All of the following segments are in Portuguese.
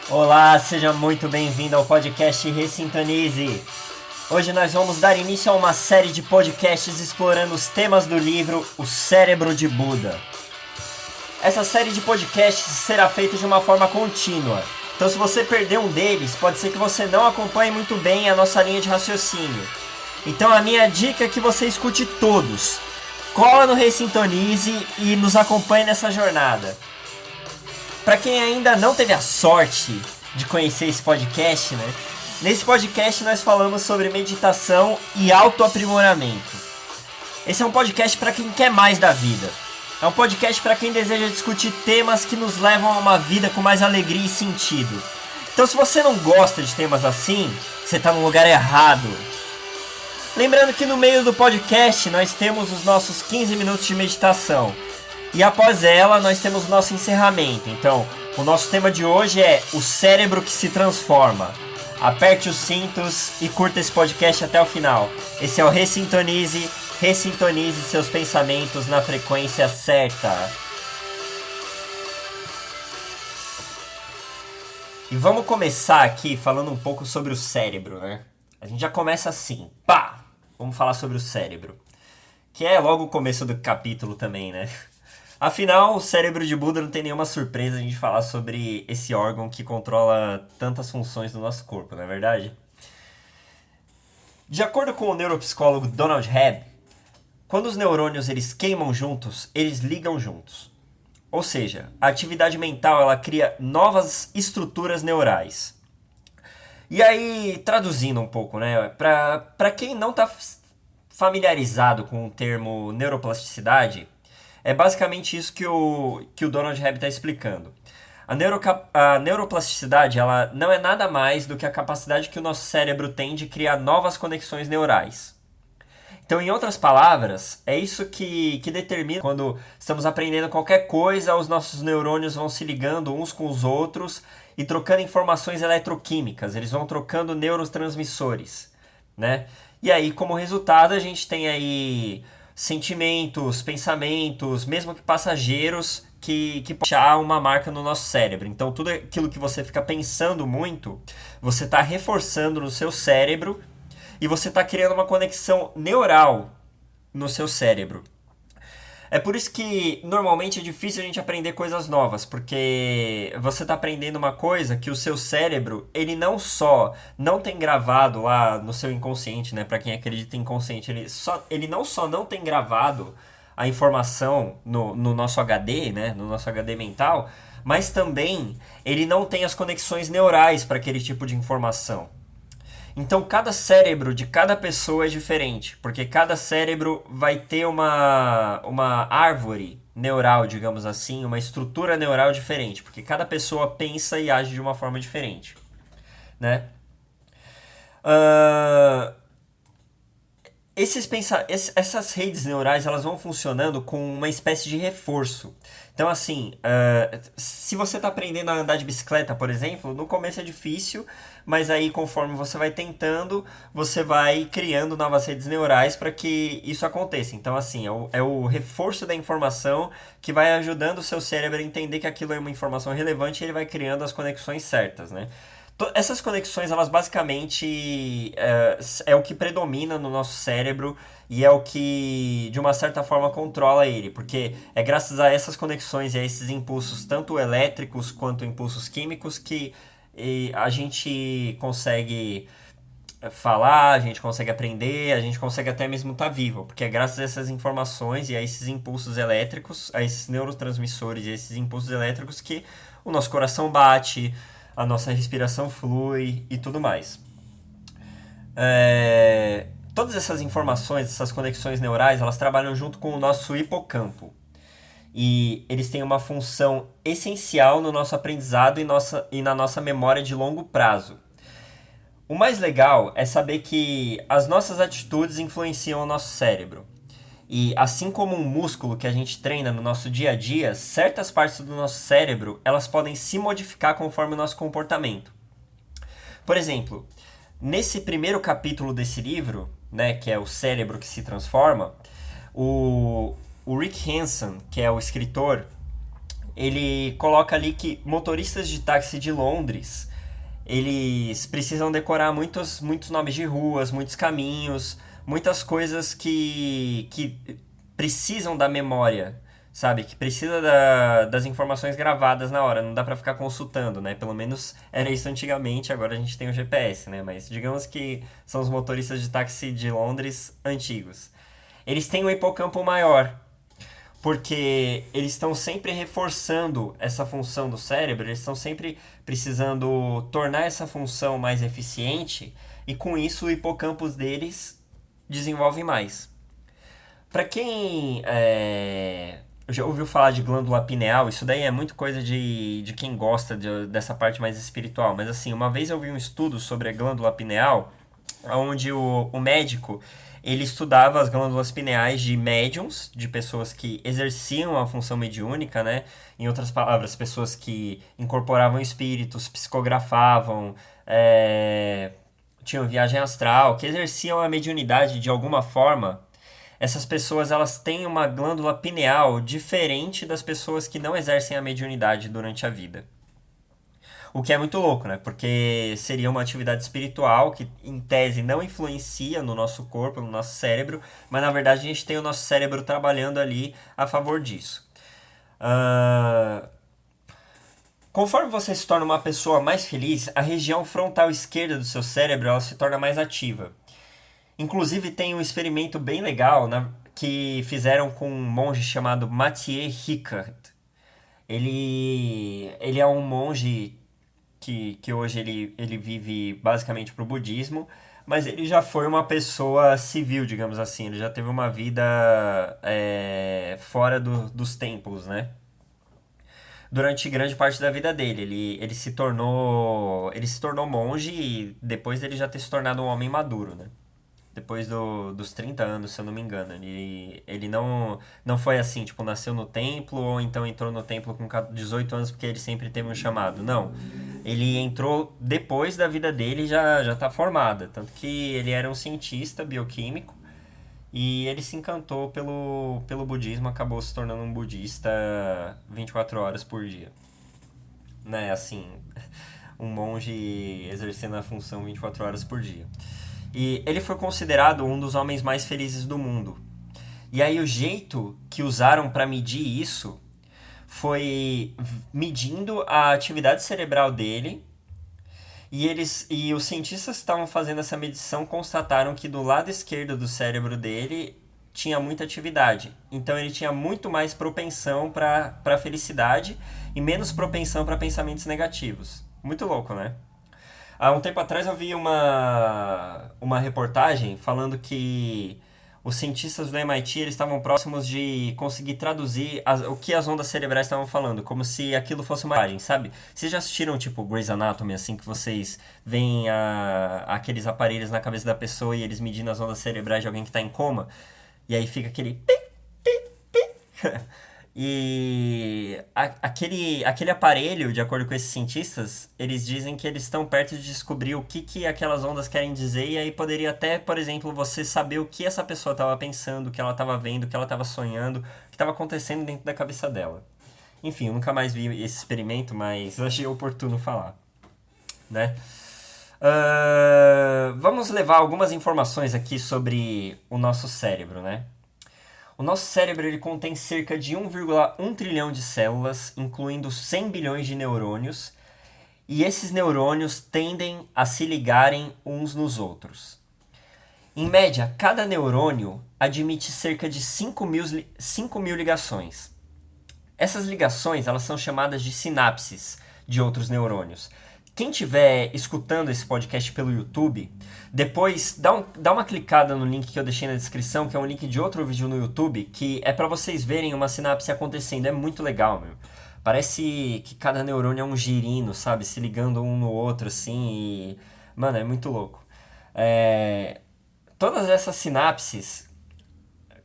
Olá, seja muito bem-vindo ao podcast Ressintonize. Hoje nós vamos dar início a uma série de podcasts explorando os temas do livro O Cérebro de Buda. Essa série de podcasts será feita de uma forma contínua, então se você perder um deles, pode ser que você não acompanhe muito bem a nossa linha de raciocínio. Então a minha dica é que você escute todos. Cola no Ressintonize e nos acompanhe nessa jornada. Para quem ainda não teve a sorte de conhecer esse podcast, né? Nesse podcast nós falamos sobre meditação e autoaprimoramento. Esse é um podcast para quem quer mais da vida. É um podcast para quem deseja discutir temas que nos levam a uma vida com mais alegria e sentido. Então se você não gosta de temas assim, você está no lugar errado. Lembrando que no meio do podcast nós temos os nossos 15 minutos de meditação. E após ela, nós temos o nosso encerramento. Então, o nosso tema de hoje é o cérebro que se transforma. Aperte os cintos e curta esse podcast até o final. Esse é o Ressintonize. Ressintonize seus pensamentos na frequência certa. E vamos começar aqui falando um pouco sobre o cérebro, né? A gente já começa assim. Pá! Vamos falar sobre o cérebro. Que é logo o começo do capítulo também, né? Afinal, o cérebro de Buda não tem nenhuma surpresa a gente falar sobre esse órgão que controla tantas funções do nosso corpo, não é verdade? De acordo com o neuropsicólogo Donald Hebb, quando os neurônios eles queimam juntos, eles ligam juntos. Ou seja, a atividade mental ela cria novas estruturas neurais. E aí, traduzindo um pouco, né? Para quem não está familiarizado com o termo neuroplasticidade, é basicamente isso que o Donald Hebb está explicando. A neuroplasticidade ela não é nada mais do que a capacidade que o nosso cérebro tem de criar novas conexões neurais. Então, em outras palavras, é isso que determina quando estamos aprendendo qualquer coisa, os nossos neurônios vão se ligando uns com os outros e trocando informações eletroquímicas. Eles vão trocando neurotransmissores, né? E aí, como resultado, a gente tem aí sentimentos, pensamentos, mesmo que passageiros, que deixar uma marca no nosso cérebro. Então, tudo aquilo que você fica pensando muito, você está reforçando no seu cérebro e você está criando uma conexão neural no seu cérebro. É por isso que normalmente é difícil a gente aprender coisas novas, porque você está aprendendo uma coisa que o seu cérebro, ele não só não tem gravado lá no seu inconsciente, né? Para quem acredita em inconsciente, ele não só não tem gravado a informação no nosso HD, né? No nosso HD mental, mas também ele não tem as conexões neurais para aquele tipo de informação. Então, cada cérebro de cada pessoa é diferente, porque cada cérebro vai ter uma árvore neural, digamos assim, uma estrutura neural diferente, porque cada pessoa pensa e age de uma forma diferente, né? Uh, essas redes neurais elas vão funcionando com uma espécie de reforço. Então, assim, se você está aprendendo a andar de bicicleta, por exemplo, no começo é difícil, mas aí conforme você vai tentando, você vai criando novas redes neurais para que isso aconteça. Então, assim, é o reforço da informação que vai ajudando o seu cérebro a entender que aquilo é uma informação relevante e ele vai criando as conexões certas, né? Essas conexões, elas basicamente é o que predomina no nosso cérebro e é o que, de uma certa forma, controla ele, porque é graças a essas conexões e a esses impulsos, tanto elétricos quanto impulsos químicos, que a gente consegue falar, a gente consegue aprender, a gente consegue até mesmo estar vivo, porque é graças a essas informações e a esses impulsos elétricos, a esses neurotransmissores e a esses impulsos elétricos que o nosso coração bate, a nossa respiração flui e tudo mais. Todas essas informações, essas conexões neurais, elas trabalham junto com o nosso hipocampo. E eles têm uma função essencial no nosso aprendizado e na nossa memória de longo prazo. O mais legal é saber que as nossas atitudes influenciam o nosso cérebro. E assim como um músculo que a gente treina no nosso dia a dia, certas partes do nosso cérebro elas podem se modificar conforme o nosso comportamento. Por exemplo, nesse primeiro capítulo desse livro, né, que é o cérebro que se transforma, o Rick Hanson, que é o escritor, ele coloca ali que motoristas de táxi de Londres, eles precisam decorar muitos nomes de ruas, muitos caminhos, muitas coisas que precisam da memória, sabe? Que precisa das informações gravadas na hora, não dá pra ficar consultando, né? Pelo menos era isso antigamente, agora a gente tem o GPS, né? Mas digamos que são os motoristas de táxi de Londres antigos. Eles têm um hipocampo maior, porque eles estão sempre reforçando essa função do cérebro, eles estão sempre precisando tornar essa função mais eficiente e com isso o hipocampo deles desenvolve mais. Para quem já ouviu falar de glândula pineal, isso daí é muito coisa de quem gosta dessa parte mais espiritual, mas assim, uma vez eu vi um estudo sobre a glândula pineal, onde o médico ele estudava as glândulas pineais de médiums, de pessoas que exerciam a função mediúnica, né? Em outras palavras, pessoas que incorporavam espíritos, psicografavam, tinham viagem astral, que exerciam a mediunidade de alguma forma. Essas pessoas elas têm uma glândula pineal diferente das pessoas que não exercem a mediunidade durante a vida. O que é muito louco, né? Porque seria uma atividade espiritual que, em tese, não influencia no nosso corpo, no nosso cérebro, mas na verdade a gente tem o nosso cérebro trabalhando ali a favor disso. Ah, conforme você se torna uma pessoa mais feliz, a região frontal esquerda do seu cérebro ela se torna mais ativa. Inclusive tem um experimento bem legal que fizeram com um monge chamado Mathieu Ricard. Ele é um monge que hoje ele vive basicamente pro budismo, mas ele já foi uma pessoa civil, digamos assim. Ele já teve uma vida fora dos templos, né? Durante grande parte da vida dele. Ele se tornou monge e depois ele já ter se tornado um homem maduro, né? Depois dos 30 anos, se eu não me engano. Ele não foi assim, tipo, nasceu no templo ou então entrou no templo com 18 anos porque ele sempre teve um chamado. Não. Ele entrou depois da vida dele já tá formada. Tanto que ele era um cientista bioquímico e ele se encantou pelo budismo, acabou se tornando um budista 24 horas por dia. Né, assim, um monge exercendo a função 24 horas por dia. E ele foi considerado um dos homens mais felizes do mundo. E aí o jeito que usaram para medir isso foi medindo a atividade cerebral dele. E os cientistas que estavam fazendo essa medição constataram que do lado esquerdo do cérebro dele tinha muita atividade. Então ele tinha muito mais propensão para felicidade e menos propensão para pensamentos negativos. Muito louco, né? Há um tempo atrás eu vi uma reportagem falando que os cientistas do MIT eles estavam próximos de conseguir traduzir o que as ondas cerebrais estavam falando, como se aquilo fosse uma imagem, sabe? Vocês já assistiram, tipo, Grey's Anatomy, assim, que vocês veem aqueles aparelhos na cabeça da pessoa e eles medindo as ondas cerebrais de alguém que está em coma? E aí fica aquele... E aquele aparelho, de acordo com esses cientistas, eles dizem que eles estão perto de descobrir o que aquelas ondas querem dizer, e aí poderia até, por exemplo, você saber o que essa pessoa estava pensando, o que ela estava vendo, o que ela estava sonhando, o que estava acontecendo dentro da cabeça dela. Enfim, eu nunca mais vi esse experimento, mas achei oportuno falar, né? Vamos levar algumas informações aqui sobre o nosso cérebro, né? O nosso cérebro ele contém cerca de 1,1 trilhão de células, incluindo 100 bilhões de neurônios, e esses neurônios tendem a se ligarem uns nos outros. Em média, cada neurônio admite cerca de 5 mil ligações. Essas ligações elas são chamadas de sinapses de outros neurônios. Quem estiver escutando esse podcast pelo YouTube, depois dá uma clicada no link que eu deixei na descrição, que é um link de outro vídeo no YouTube, que é para vocês verem uma sinapse acontecendo. É muito legal, meu. Parece que cada neurônio é um girino, sabe? Se ligando um no outro, assim, e... Mano, é muito louco. Todas essas sinapses,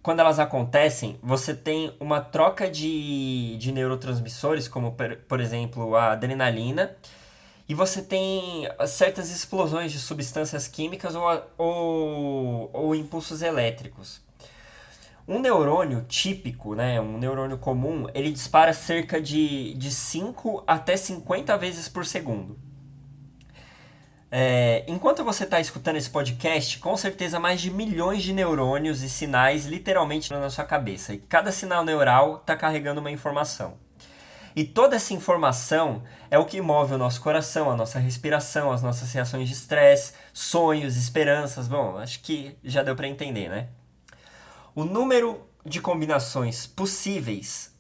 quando elas acontecem, você tem uma troca de neurotransmissores, como, por exemplo, a adrenalina, e você tem certas explosões de substâncias químicas ou impulsos elétricos. Um neurônio típico, né, um neurônio comum, ele dispara cerca de 5 até 50 vezes por segundo. Enquanto você está escutando esse podcast, com certeza mais de milhões de neurônios e sinais literalmente na sua cabeça. E cada sinal neural está carregando uma informação. E toda essa informação é o que move o nosso coração, a nossa respiração, as nossas reações de estresse, sonhos, esperanças. Bom, acho que já deu para entender, né? O número de combinações possíveis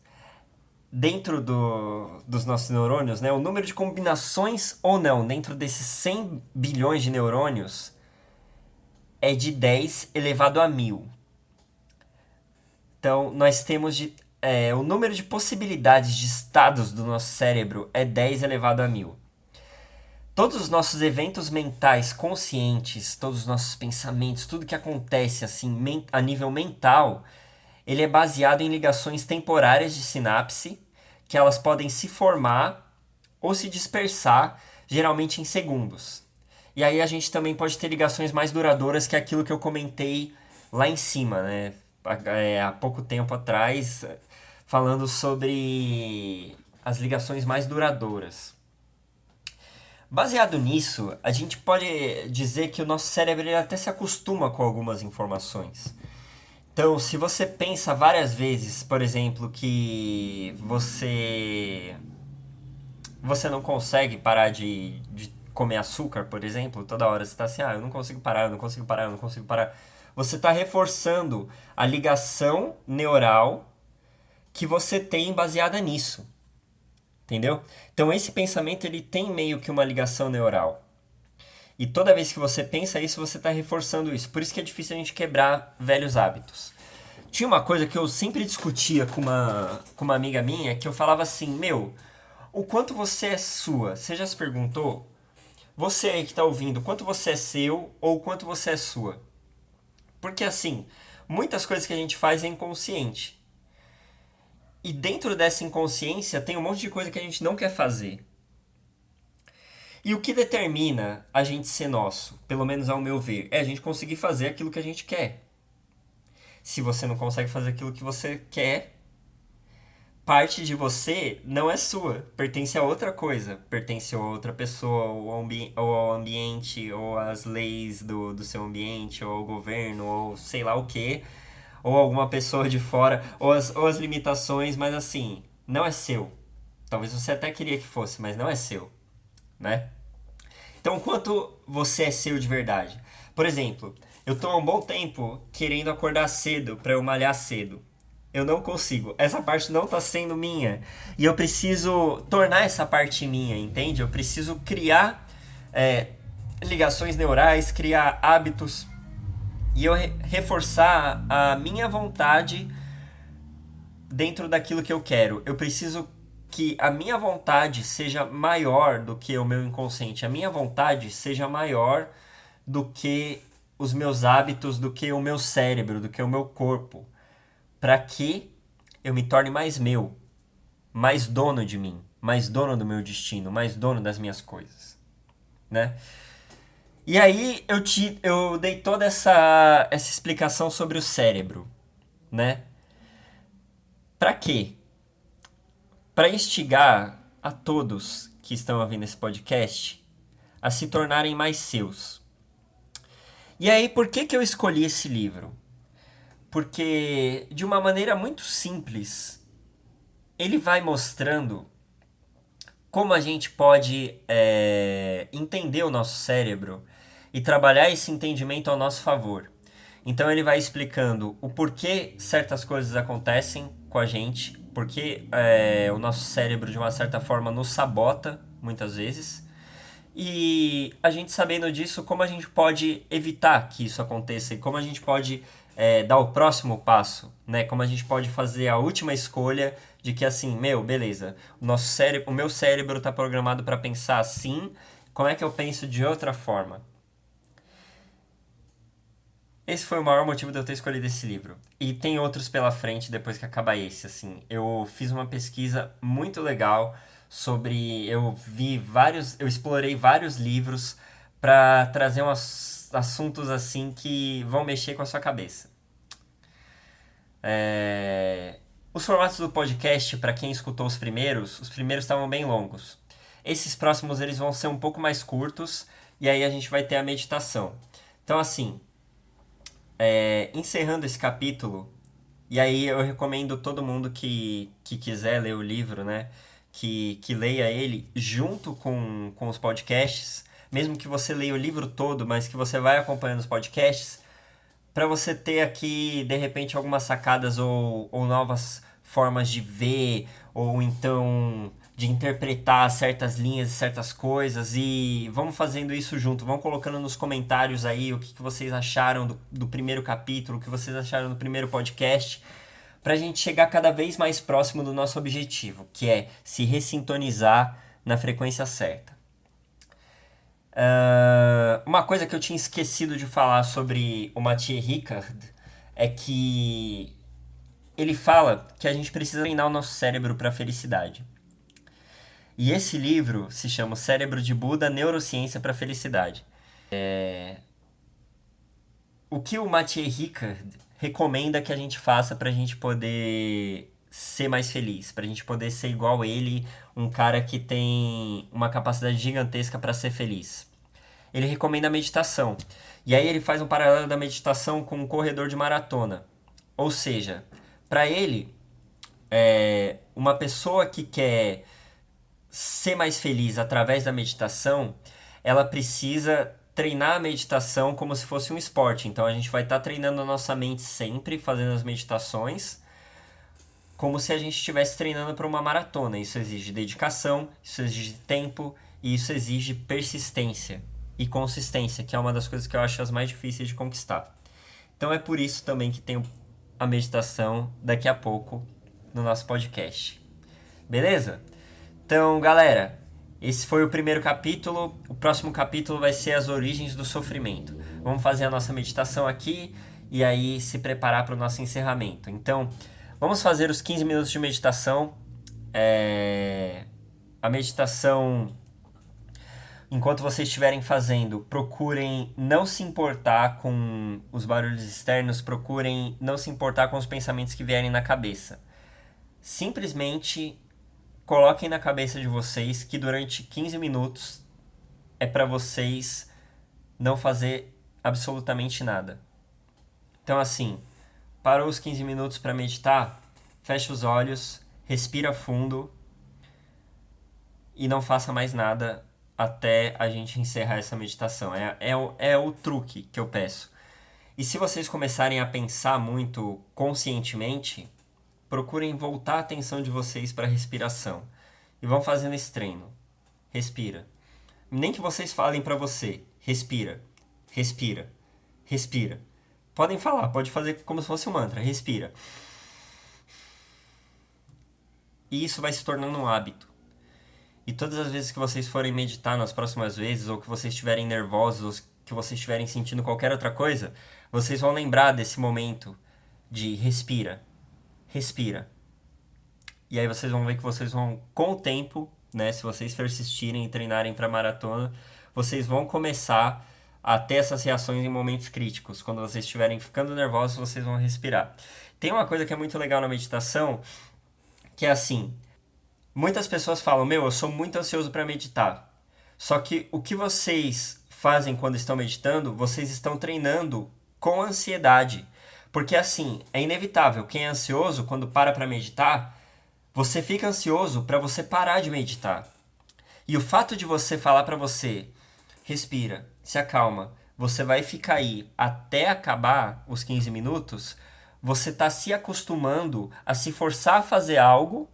dentro dos nossos neurônios, né? O número de combinações ou não dentro desses 100 bilhões de neurônios é de 10 elevado a 1000. Então, nós temos o número de possibilidades de estados do nosso cérebro é 10 elevado a 1000. Todos os nossos eventos mentais conscientes, todos os nossos pensamentos, tudo que acontece assim a nível mental, ele é baseado em ligações temporárias de sinapse, que elas podem se formar ou se dispersar, geralmente em segundos. E aí a gente também pode ter ligações mais duradouras, que é aquilo que eu comentei lá em cima, né? Há pouco tempo atrás, falando sobre as ligações mais duradouras. Baseado nisso, a gente pode dizer que o nosso cérebro ele até se acostuma com algumas informações. Então, se você pensa várias vezes, por exemplo, que você não consegue parar de comer açúcar, por exemplo, toda hora você está assim, eu não consigo parar, eu não consigo parar, eu não consigo parar. Você está reforçando a ligação neural que você tem baseada nisso. Entendeu? Então esse pensamento ele tem meio que uma ligação neural. E toda vez que você pensa isso, você está reforçando isso. Por isso que é difícil a gente quebrar velhos hábitos. Tinha uma coisa que eu sempre discutia com uma amiga minha, que eu falava assim, o quanto você é sua? Você já se perguntou? Você aí que está ouvindo, quanto você é seu ou o quanto você é sua? Porque assim, muitas coisas que a gente faz é inconsciente. E dentro dessa inconsciência tem um monte de coisa que a gente não quer fazer. E o que determina a gente ser nosso, pelo menos ao meu ver, é a gente conseguir fazer aquilo que a gente quer. Se você não consegue fazer aquilo que você quer, parte de você não é sua, pertence a outra coisa, pertence a outra pessoa, ou ao ambiente, ou às leis do seu ambiente, ou ao governo, ou sei lá o que, ou alguma pessoa de fora, ou as limitações, mas assim, não é seu. Talvez você até queria que fosse, mas não é seu, né? Então, quanto você é seu de verdade? Por exemplo, eu tô há um bom tempo querendo acordar cedo para eu malhar cedo. Eu não consigo. Essa parte não tá sendo minha. E eu preciso tornar essa parte minha, entende? Eu preciso criar ligações neurais, criar hábitos e eu reforçar a minha vontade dentro daquilo que eu quero. Eu preciso que a minha vontade seja maior do que o meu inconsciente. A minha vontade seja maior do que os meus hábitos, do que o meu cérebro, do que o meu corpo. Para que eu me torne mais meu, mais dono de mim, mais dono do meu destino, mais dono das minhas coisas, né? E aí eu dei toda essa explicação sobre o cérebro, né? Para quê? Para instigar a todos que estão ouvindo esse podcast a se tornarem mais seus. E aí, por que eu escolhi esse livro? Porque, de uma maneira muito simples, ele vai mostrando como a gente pode entender o nosso cérebro e trabalhar esse entendimento ao nosso favor. Então ele vai explicando o porquê certas coisas acontecem com a gente, porque o nosso cérebro de uma certa forma nos sabota muitas vezes. E a gente sabendo disso, como a gente pode evitar que isso aconteça e como a gente pode dar o próximo passo, né? Como a gente pode fazer a última escolha de que assim, beleza, o meu cérebro está programado para pensar assim, como é que eu penso de outra forma? Esse foi o maior motivo de eu ter escolhido esse livro. E tem outros pela frente depois que acabar esse, assim. Eu fiz uma pesquisa muito legal sobre... eu explorei vários livros para trazer uns assuntos, assim, que vão mexer com a sua cabeça. Os formatos do podcast, para quem escutou os primeiros estavam bem longos. Esses próximos eles vão ser um pouco mais curtos e aí a gente vai ter a meditação. Então, assim, encerrando esse capítulo, e aí eu recomendo todo mundo que quiser ler o livro, né? Que leia ele junto com os podcasts, mesmo que você leia o livro todo, mas que você vai acompanhando os podcasts, para você ter aqui, de repente, algumas sacadas ou novas formas de ver, ou então de interpretar certas linhas e certas coisas. E vamos fazendo isso junto, vamos colocando nos comentários aí o que vocês acharam do primeiro capítulo, o que vocês acharam do primeiro podcast, para a gente chegar cada vez mais próximo do nosso objetivo, que é se ressintonizar na frequência certa. Uma coisa que eu tinha esquecido de falar sobre o Mathieu Ricard é que ele fala que a gente precisa treinar o nosso cérebro para a felicidade. E esse livro se chama O Cérebro de Buda, Neurociência para a Felicidade. O que o Mathieu Ricard recomenda que a gente faça para a gente poder ser mais feliz, para a gente poder ser igual ele, um cara que tem uma capacidade gigantesca para ser feliz. Ele recomenda a meditação. E aí ele faz um paralelo da meditação com um corredor de maratona. Ou seja, para ele, uma pessoa que quer ser mais feliz através da meditação, ela precisa treinar a meditação como se fosse um esporte. Então a gente vai estar treinando a nossa mente sempre, fazendo as meditações, como se a gente estivesse treinando para uma maratona. Isso exige dedicação, isso exige tempo e isso exige persistência e consistência, que é uma das coisas que eu acho as mais difíceis de conquistar. Então é por isso também que tem a meditação daqui a pouco no nosso podcast. Beleza? Então, galera, esse foi o primeiro capítulo. O próximo capítulo vai ser as origens do sofrimento. Vamos fazer a nossa meditação aqui e aí se preparar para o nosso encerramento. Então, vamos fazer os 15 minutos de meditação. A meditação, enquanto vocês estiverem fazendo, procurem não se importar com os barulhos externos, procurem não se importar com os pensamentos que vierem na cabeça. Simplesmente coloquem na cabeça de vocês que durante 15 minutos é para vocês não fazer absolutamente nada. Então, assim, parou os 15 minutos para meditar, fecha os olhos, respira fundo e não faça mais nada até a gente encerrar essa meditação. É o truque que eu peço. E se vocês começarem a pensar muito conscientemente, procurem voltar a atenção de vocês para a respiração. E vão fazendo esse treino. Respira. Nem que vocês falem para você. Respira. Respira. Respira. Podem falar, pode fazer como se fosse um mantra. Respira. E isso vai se tornando um hábito. E todas as vezes que vocês forem meditar nas próximas vezes, ou que vocês estiverem nervosos, ou que vocês estiverem sentindo qualquer outra coisa, vocês vão lembrar desse momento de respira. Respira. E aí vocês vão ver que vocês vão, com o tempo, né, se vocês persistirem e treinarem para maratona, vocês vão começar a ter essas reações em momentos críticos. Quando vocês estiverem ficando nervosos, vocês vão respirar. Tem uma coisa que é muito legal na meditação, que é assim, muitas pessoas falam, eu sou muito ansioso para meditar. Só que o que vocês fazem quando estão meditando, vocês estão treinando com ansiedade. Porque assim, é inevitável. Quem é ansioso, quando para meditar, você fica ansioso para você parar de meditar. E o fato de você falar para você, respira, se acalma, você vai ficar aí até acabar os 15 minutos, você está se acostumando a se forçar a fazer algo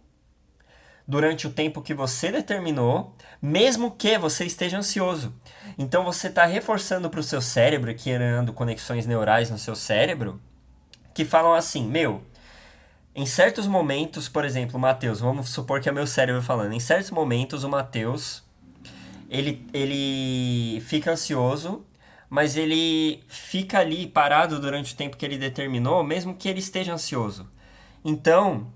durante o tempo que você determinou, mesmo que você esteja ansioso. Então você está reforçando para o seu cérebro, criando conexões neurais no seu cérebro, que falam assim, em certos momentos, por exemplo, o Matheus, vamos supor que é meu cérebro falando, em certos momentos o Matheus, ele fica ansioso, mas ele fica ali parado durante o tempo que ele determinou, mesmo que ele esteja ansioso. Então,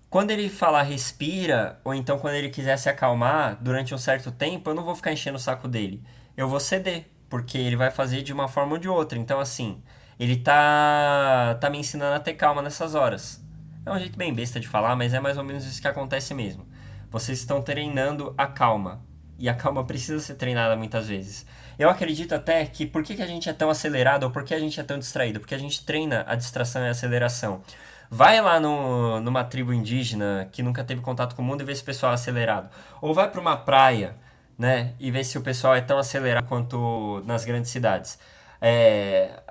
quando ele falar respira, ou então quando ele quiser se acalmar durante um certo tempo, eu não vou ficar enchendo o saco dele. Eu vou ceder, porque ele vai fazer de uma forma ou de outra. Então, assim, Ele tá me ensinando a ter calma nessas horas. É um jeito bem besta de falar, mas é mais ou menos isso que acontece mesmo. Vocês estão treinando a calma. E a calma precisa ser treinada muitas vezes. Eu acredito até que por que a gente é tão acelerado ou por que a gente é tão distraído? Porque a gente treina a distração e a aceleração. Vai lá numa tribo indígena que nunca teve contato com o mundo e vê esse pessoal acelerado. Ou vai para uma praia, né? E vê se o pessoal é tão acelerado quanto nas grandes cidades.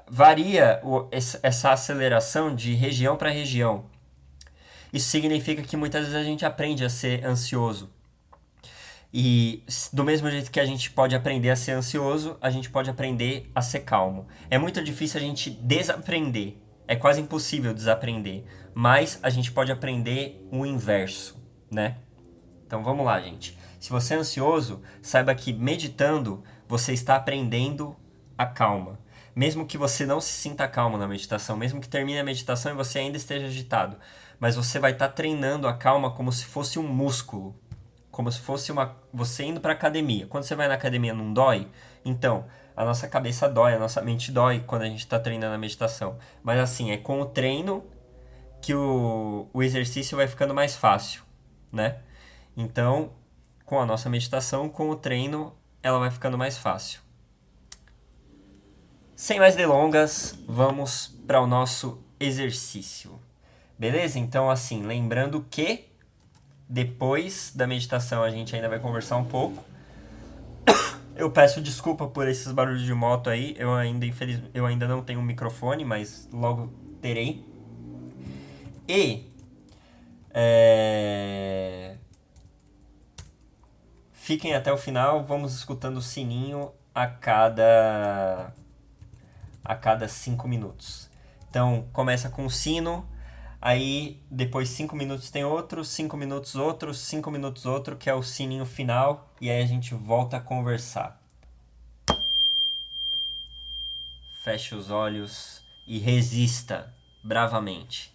Varia essa aceleração de região para região. Isso significa que muitas vezes a gente aprende a ser ansioso. E do mesmo jeito que a gente pode aprender a ser ansioso, a gente pode aprender a ser calmo. É muito difícil a gente desaprender. É quase impossível desaprender. Mas a gente pode aprender o inverso, né? Então vamos lá, gente. Se você é ansioso, saiba que meditando você está aprendendo a calma. Mesmo que você não se sinta calmo na meditação, mesmo que termine a meditação e você ainda esteja agitado, mas você vai estar treinando a calma como se fosse um músculo, como se fosse você indo para academia. Quando você vai na academia não dói? Então, a nossa cabeça dói, a nossa mente dói quando a gente está treinando a meditação. Mas assim, é com o treino que o exercício vai ficando mais fácil, né? Então, com a nossa meditação, com o treino, ela vai ficando mais fácil. Sem mais delongas, vamos para o nosso exercício. Beleza? Então, assim, lembrando que depois da meditação a gente ainda vai conversar um pouco. Eu peço desculpa por esses barulhos de moto aí. Eu ainda não tenho um microfone, mas logo terei. E fiquem até o final. Vamos escutando o sininho a cada 5 minutos. Então começa com o sino. Aí depois 5 minutos tem outro, 5 minutos outro, 5 minutos outro, que é o sininho final. E aí a gente volta a conversar. Feche os olhos e resista bravamente.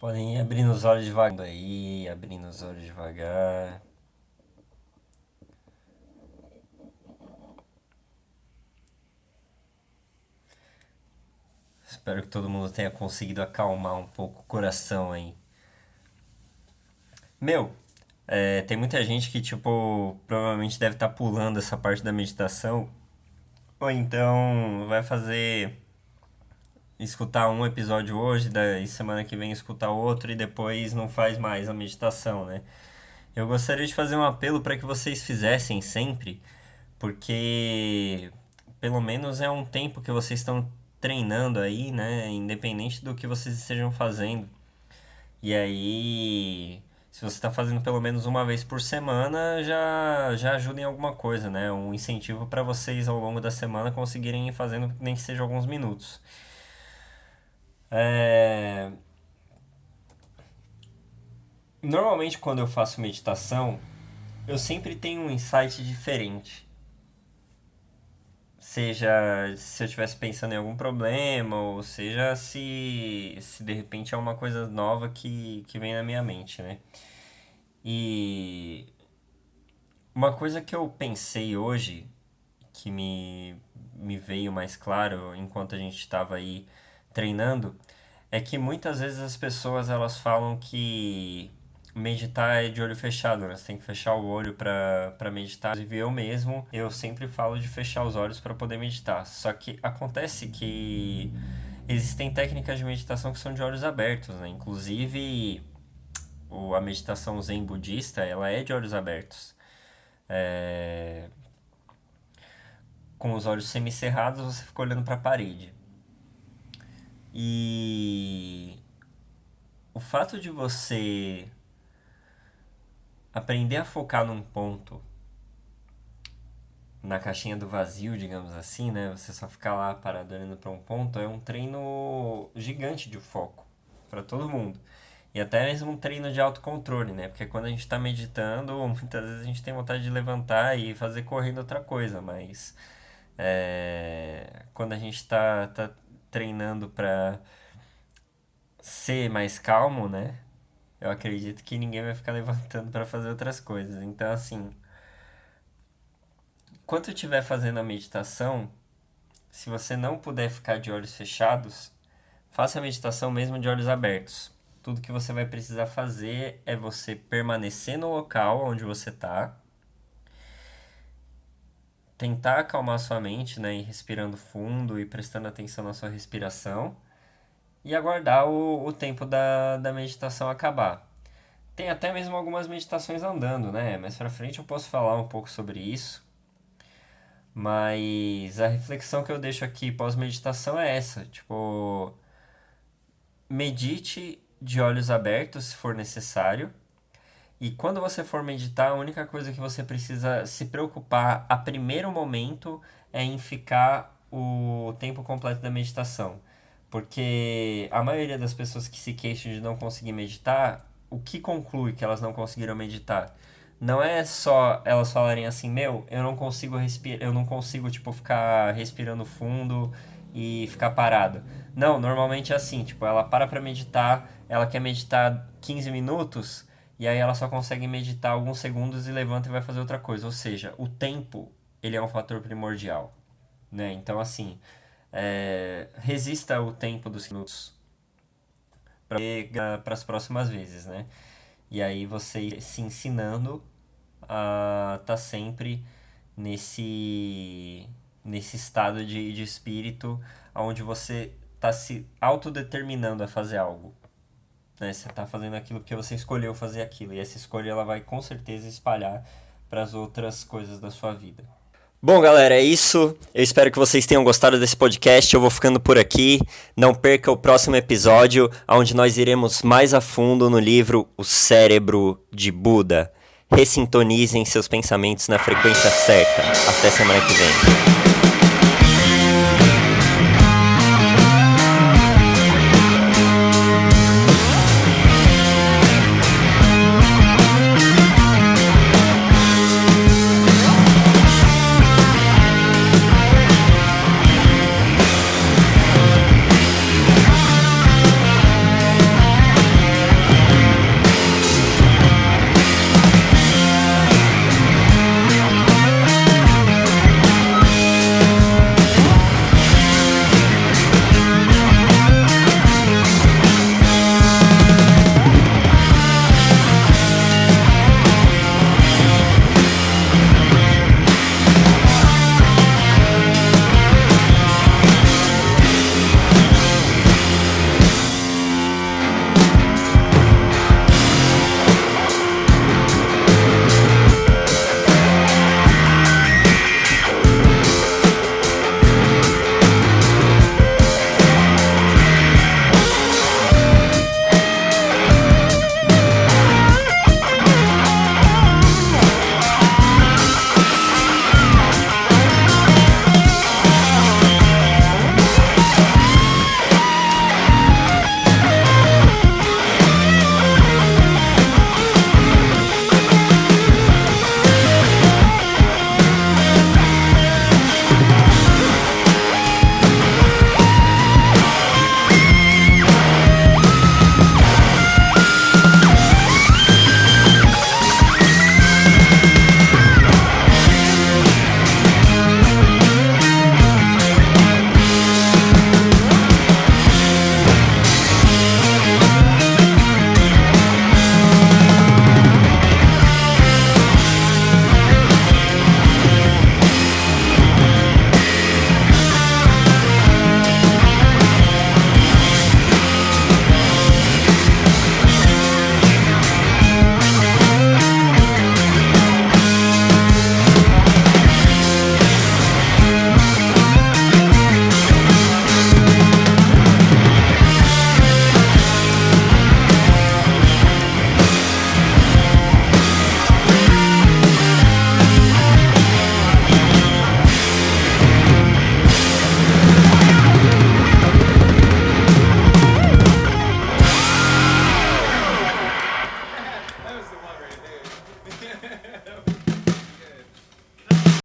Podem ir abrindo os olhos devagar aí, abrindo os olhos devagar. Espero que todo mundo tenha conseguido acalmar um pouco o coração aí. Meu, tem muita gente que, tipo, provavelmente deve estar pulando essa parte da meditação. Ou então vai fazer escutar um episódio hoje, daí semana que vem escutar outro e depois não faz mais a meditação, né? Eu gostaria de fazer um apelo para que vocês fizessem sempre, porque pelo menos é um tempo que vocês estão treinando aí, né? Independente do que vocês estejam fazendo. E aí, se você está fazendo pelo menos uma vez por semana, já ajuda em alguma coisa, né? Um incentivo para vocês ao longo da semana conseguirem ir fazendo nem que seja alguns minutos. É... Normalmente, quando eu faço meditação, eu sempre tenho um insight diferente. Seja se eu estivesse pensando em algum problema, ou seja se de repente é uma coisa nova que vem na minha mente, né? E uma coisa que eu pensei hoje, que me veio mais claro enquanto a gente estava aí treinando, é que muitas vezes as pessoas elas falam que meditar é de olho fechado, né? Você tem que fechar o olho para meditar. Inclusive eu mesmo, eu sempre falo de fechar os olhos para poder meditar. Só que acontece que existem técnicas de meditação que são de olhos abertos, né? Inclusive a meditação zen budista, ela é de olhos abertos. É, com os olhos semicerrados, você fica olhando para a parede. E o fato de você aprender a focar num ponto na caixinha do vazio, digamos assim, né? Você só ficar lá parado olhando para um ponto é um treino gigante de foco para todo mundo. E até mesmo um treino de autocontrole, né? Porque quando a gente está meditando, muitas vezes a gente tem vontade de levantar e fazer correndo outra coisa, mas quando a gente está treinando para ser mais calmo, né? Eu acredito que ninguém vai ficar levantando para fazer outras coisas. Então, assim, enquanto eu estiver fazendo a meditação, se você não puder ficar de olhos fechados, faça a meditação mesmo de olhos abertos. Tudo que você vai precisar fazer é você permanecer no local onde você está, tentar acalmar sua mente, né, e respirando fundo e prestando atenção na sua respiração, e aguardar o tempo da meditação acabar. Tem até mesmo algumas meditações andando, né? Mais pra frente eu posso falar um pouco sobre isso. Mas a reflexão que eu deixo aqui pós-meditação é essa. Tipo, medite de olhos abertos se for necessário. E quando você for meditar, a única coisa que você precisa se preocupar a primeiro momento é em ficar o tempo completo da meditação. Porque a maioria das pessoas que se queixam de não conseguir meditar, o que conclui que elas não conseguiram meditar? Não é só elas falarem assim, meu, eu não consigo respirar, eu não consigo, tipo, ficar respirando fundo e ficar parado. Não, normalmente é assim, tipo, ela para pra meditar, ela quer meditar 15 minutos, e aí ela só consegue meditar alguns segundos e levanta e vai fazer outra coisa. Ou seja, o tempo, ele é um fator primordial, né? Então, assim, resista o tempo dos minutos para as próximas vezes, né? E aí você se ensinando a estar sempre nesse estado de espírito onde você está se autodeterminando a fazer algo. Né? Você está fazendo aquilo porque você escolheu fazer aquilo. E essa escolha ela vai com certeza espalhar para as outras coisas da sua vida. Bom, galera, é isso. Eu espero que vocês tenham gostado desse podcast. Eu vou ficando por aqui. Não perca o próximo episódio, onde nós iremos mais a fundo no livro O Cérebro de Buda. Ressintonizem seus pensamentos na frequência certa. Até semana que vem.